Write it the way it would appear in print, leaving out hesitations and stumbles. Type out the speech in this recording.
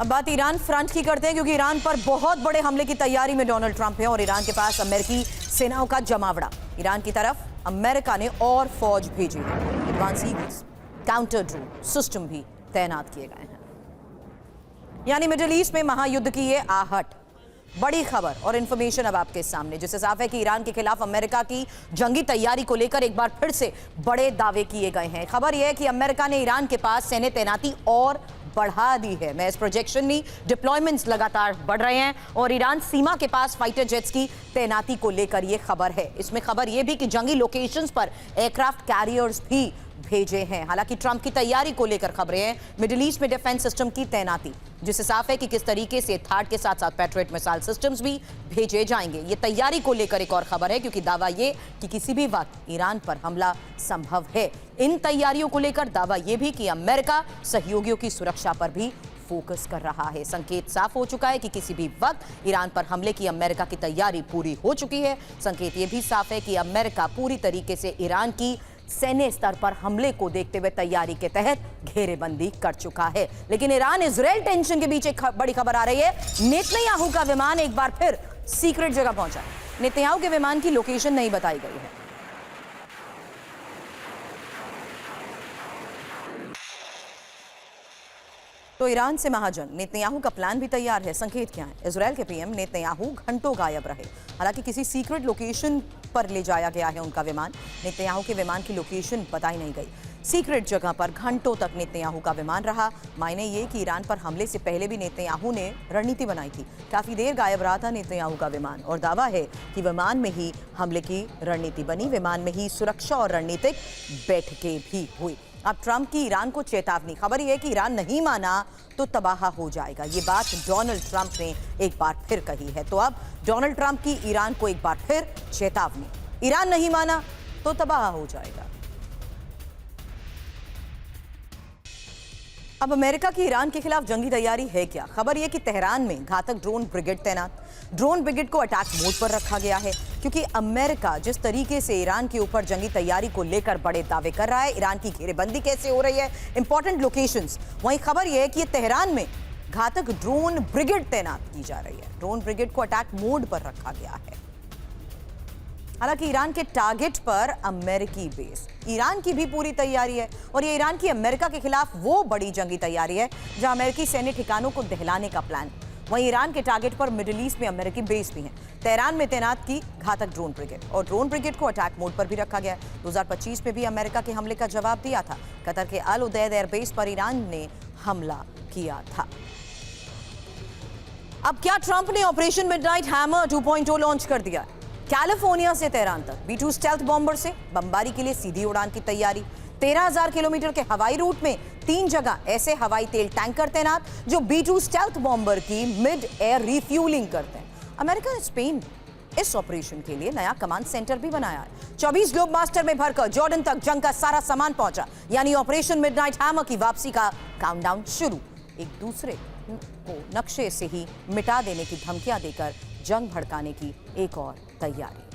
अब बात Iran front की करते हैं, क्योंकि ईरान पर बहुत बड़े हमले की तैयारी में डोनाल्ड ट्रंप है और ईरान के पास अमेरिकी सेनाओं का जमावड़ा। ईरान की तरफ अमेरिका ने और फौज भेजी है। Advance eagles counter drone system भी तैनात किए गए हैं। यानी मिडिल ईस्ट में महायुद्ध की ये आहट। बड़ी खबर और इंफॉर्मेशन अब आपके सामने, जिससे साफ है कि ईरान के खिलाफ अमेरिका की जंगी तैयारी को लेकर एक बार फिर से बड़े दावे किए गए हैं। खबर यह है कि अमेरिका ने ईरान के पास सैन्य तैनाती और बढ़ा दी है। मैं इस प्रोजेक्शन में डिप्लॉयमेंट्स लगातार बढ़ रहे हैं और ईरान सीमा के पास फाइटर जेट्स की तैनाती को लेकर यह खबर है। इसमें खबर यह भी कि जंगी लोकेशंस पर एयरक्राफ्ट कैरियर्स भी भेजे हैं। हालांकि ट्रंप की तैयारी को लेकर खबरें हैं मिडिल ईस्ट में डिफेंस सिस्टम की तैनाती, जिससे साफ है कि किस तरीके से थार्ड के साथ साथ पैट्रियट मिसाइल सिस्टम्स भी भेजे जाएंगे। ये तैयारी को लेकर एक और खबर है, क्योंकि दावा ये कि किसी भी वक्त ईरान पर हमला संभव है। इन तैयारियों को लेकर दावा यह भी कि अमेरिका सहयोगियों की सुरक्षा पर भी फोकस कर रहा है। संकेत साफ हो चुका है कि किसी भी वक्त ईरान पर हमले की अमेरिका की तैयारी पूरी हो चुकी है। संकेत यह भी साफ है कि अमेरिका पूरी तरीके से ईरान की सैन्य स्तर पर हमले को देखते हुए तैयारी के तहत घेरेबंदी कर चुका है। लेकिन ईरान इजराइल टेंशन के बीच एक बड़ी खबर आ रही है। नेतन्याहू का विमान एक बार फिर सीक्रेट जगह पहुंचा। नेतन्याहू के विमान की लोकेशन नहीं बताई गई है। तो ईरान से महाजंग, नेतन्याहू का प्लान भी तैयार है। संकेत क्या है? इजराइल के पीएम नेतन्याहू घंटों गायब रहे। हालांकि किसी सीक्रेट लोकेशन पर ले जाया गया है उनका विमान। नेतन्याहू के विमान की लोकेशन बताई नहीं गई। सीक्रेट जगह पर घंटों तक नेतन्याहू का विमान रहा। मायने ये कि ईरान पर हमले से पहले भी नेतन्याहू ने रणनीति बनाई थी। काफी देर गायब रहा था नेतन्याहू का विमान और दावा है कि विमान में ही हमले की रणनीति बनी। विमान में ही सुरक्षा और रणनीतिक बैठकें भी हुई। अब ट्रंप की ईरान को चेतावनी। खबर यह है कि ईरान नहीं माना तो तबाह हो जाएगा। ये बात डोनाल्ड ट्रंप ने एक बार फिर कही है। तो अब डोनाल्ड ट्रंप की ईरान को एक बार फिर चेतावनी। ईरान नहीं माना तो तबाह हो जाएगा। अब अमेरिका की ईरान के खिलाफ जंगी तैयारी है क्या? खबर यह कि तेहरान में घातक ड्रोन ब्रिगेड तैनात। ड्रोन ब्रिगेड को अटैक मोड पर रखा गया है, क्योंकि अमेरिका जिस तरीके से ईरान के ऊपर जंगी तैयारी को लेकर बड़े दावे कर रहा है। ईरान की घेरेबंदी कैसे हो रही है, इंपॉर्टेंट लोकेशंस। वहीं खबर यह है कि तेहरान में घातक ड्रोन ब्रिगेड तैनात की जा रही है। ड्रोन ब्रिगेड को अटैक मोड पर रखा गया है। हालांकि ईरान के टारगेट पर अमेरिकी बेस। ईरान की भी पूरी तैयारी है और ये ईरान की अमेरिका के खिलाफ वो बड़ी जंगी तैयारी है जहां अमेरिकी सैन्य ठिकानों को दहलाने का प्लान। वहीं ईरान के टारगेट पर मिडिल ईस्ट में अमेरिकी बेस भी हैं। तेहरान में तैनात की घातक ड्रोन ब्रिगेड और ड्रोन ब्रिगेड को अटैक मोड पर भी रखा गया। 2025 में भी अमेरिका के हमले का जवाब दिया था। कतर के अल उदैद एयरबेस पर ईरान ने हमला किया था। अब क्या ट्रंप ने ऑपरेशन मिडनाइट हैमर 2.0 लॉन्च कर दिया? कैलिफोर्निया से तेहरान तक B-2 स्टेल्थ बॉम्बर से बमबारी के लिए सीधी उड़ान की तैयारी। 13,000 किलोमीटर के हवाई रूट में 3 जगह ऐसे हवाई तेल टैंकर तैनात जो B-2 स्टेल्थ बॉम्बर की मिड एयर रिफ्यूलिंग करते हैं। अमेरिका ने स्पेन इस ऑपरेशन के लिए नया कमांड सेंटर भी बनाया है। 24 ग्लोब मास्टर में भरकर जॉर्डन तक जंग का सारा सामान पहुंचा। यानी ऑपरेशन मिडनाइट हैमर की वापसी का काउंटडाउन शुरू। एक दूसरे को नक्शे से ही मिटा देने की धमकियां देकर जंग भड़काने की एक और तैयारी।